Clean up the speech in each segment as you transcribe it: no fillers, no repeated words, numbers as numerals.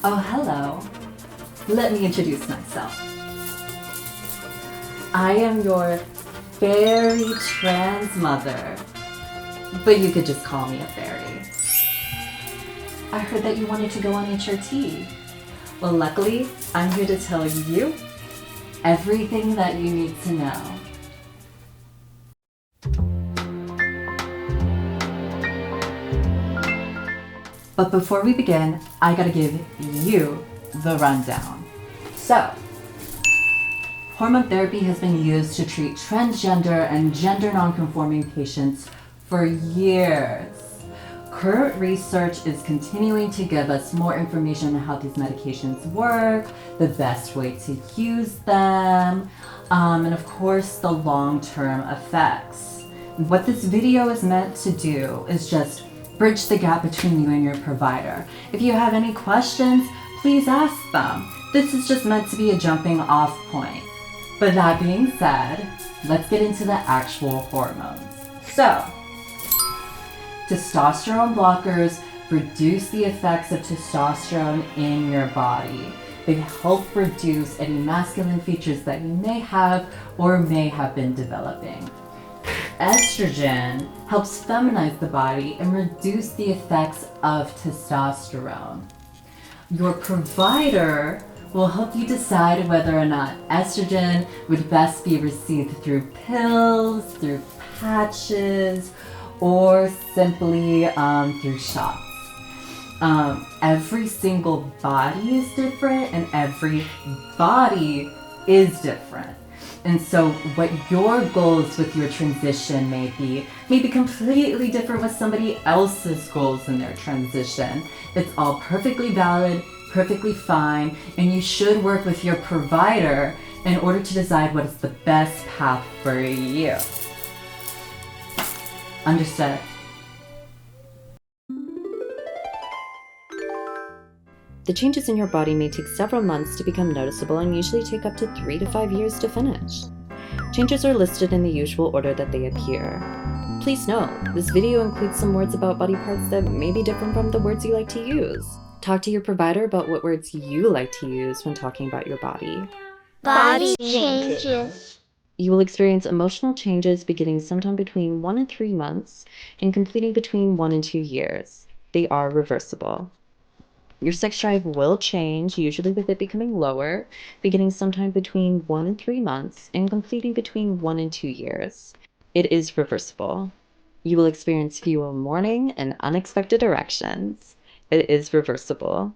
Oh, hello. Let me introduce myself. I am your fairy trans mother, but you could just call me a fairy. I heard that you wanted to go on HRT. Well, luckily, I'm here to tell you everything that you need to know. But before we begin, I gotta give you the rundown. So, hormone therapy has been used to treat transgender and gender nonconforming patients for years. Current research is continuing to give us more information on how these medications work, the best way to use them, and of course the long-term effects. What this video is meant to do is just bridge the gap between you and your provider. If you have any questions, please ask them. This is just meant to be a jumping off point. But that being said, let's get into the actual hormones. So, testosterone blockers reduce the effects of testosterone in your body. They help reduce any masculine features that you may have or may have been developing. Estrogen helps feminize the body and reduce the effects of testosterone. Your provider will help you decide whether or not estrogen would best be received through pills, through patches, or simply through shots. Every single body is different and every body is different. And so what your goals with your transition may be completely different with somebody else's goals in their transition. It's all perfectly valid, perfectly fine, and you should work with your provider in order to decide what is the best path for you. Understood? The changes in your body may take several months to become noticeable and usually take up to 3 to 5 years to finish. Changes are listed in the usual order that they appear. Please note, this video includes some words about body parts that may be different from the words you like to use. Talk to your provider about what words you like to use when talking about your body. Body changes. You will experience emotional changes beginning sometime between 1 and 3 months and completing between 1 and 2 years. They are reversible. Your sex drive will change, usually with it becoming lower, beginning sometime between 1 and 3 months and completing between 1 and 2 years. It is reversible. You will experience fewer morning and unexpected erections. It is reversible.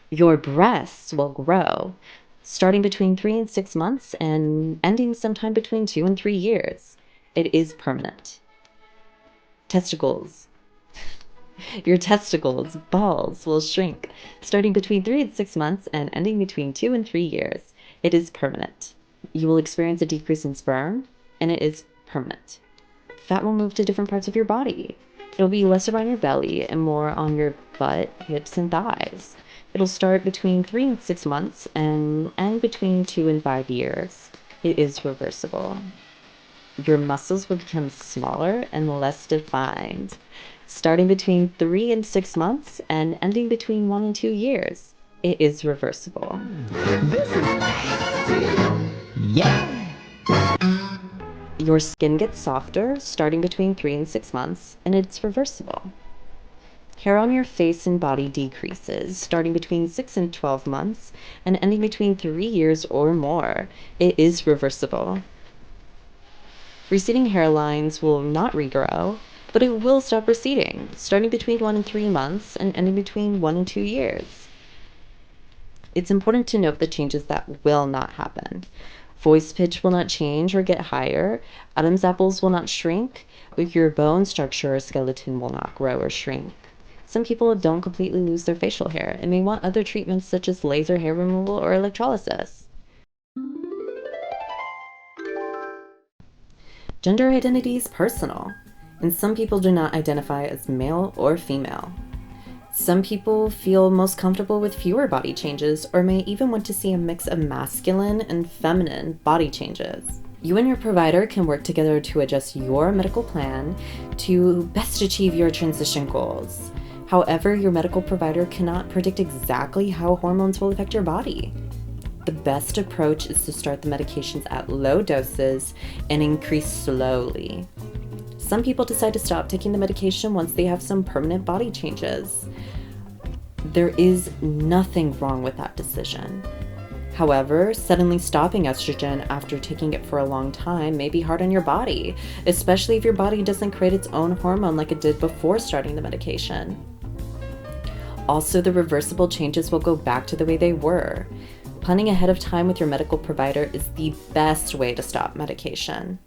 Your breasts will grow, starting between 3 and 6 months and ending sometime between 2 and 3 years. It is permanent. Testicles. Your testicles, balls, will shrink, starting between 3 and 6 months and ending between 2 and 3 years. It is permanent. You will experience a decrease in sperm, and it is permanent. Fat will move to different parts of your body. It'll be less around your belly and more on your butt, hips, and thighs. It'll start between 3 and 6 months and end between 2 and 5 years. It is reversible. Your muscles will become smaller and less defined, starting between 3 and 6 months and ending between 1 and 2 years. It is reversible. This is nasty. Yeah. Your skin gets softer, starting between 3 and 6 months, and it's reversible. Hair on your face and body decreases, starting between 6 and 12 months and ending between 3 years or more. It is reversible. Receding hairlines will not regrow, but it will stop receding, starting between 1 and 3 months and ending between 1 and 2 years. It's important to note the changes that will not happen. Voice pitch will not change or get higher. Adam's apples will not shrink. With your bone structure or skeleton will not grow or shrink. Some people don't completely lose their facial hair and may want other treatments such as laser hair removal or electrolysis. Gender identity is personal, and some people do not identify as male or female. Some people feel most comfortable with fewer body changes or may even want to see a mix of masculine and feminine body changes. You and your provider can work together to adjust your medical plan to best achieve your transition goals. However, your medical provider cannot predict exactly how hormones will affect your body. The best approach is to start the medications at low doses and increase slowly. Some people decide to stop taking the medication once they have some permanent body changes. There is nothing wrong with that decision. However, suddenly stopping estrogen after taking it for a long time may be hard on your body, especially if your body doesn't create its own hormone like it did before starting the medication. Also, the reversible changes will go back to the way they were. Planning ahead of time with your medical provider is the best way to stop medication.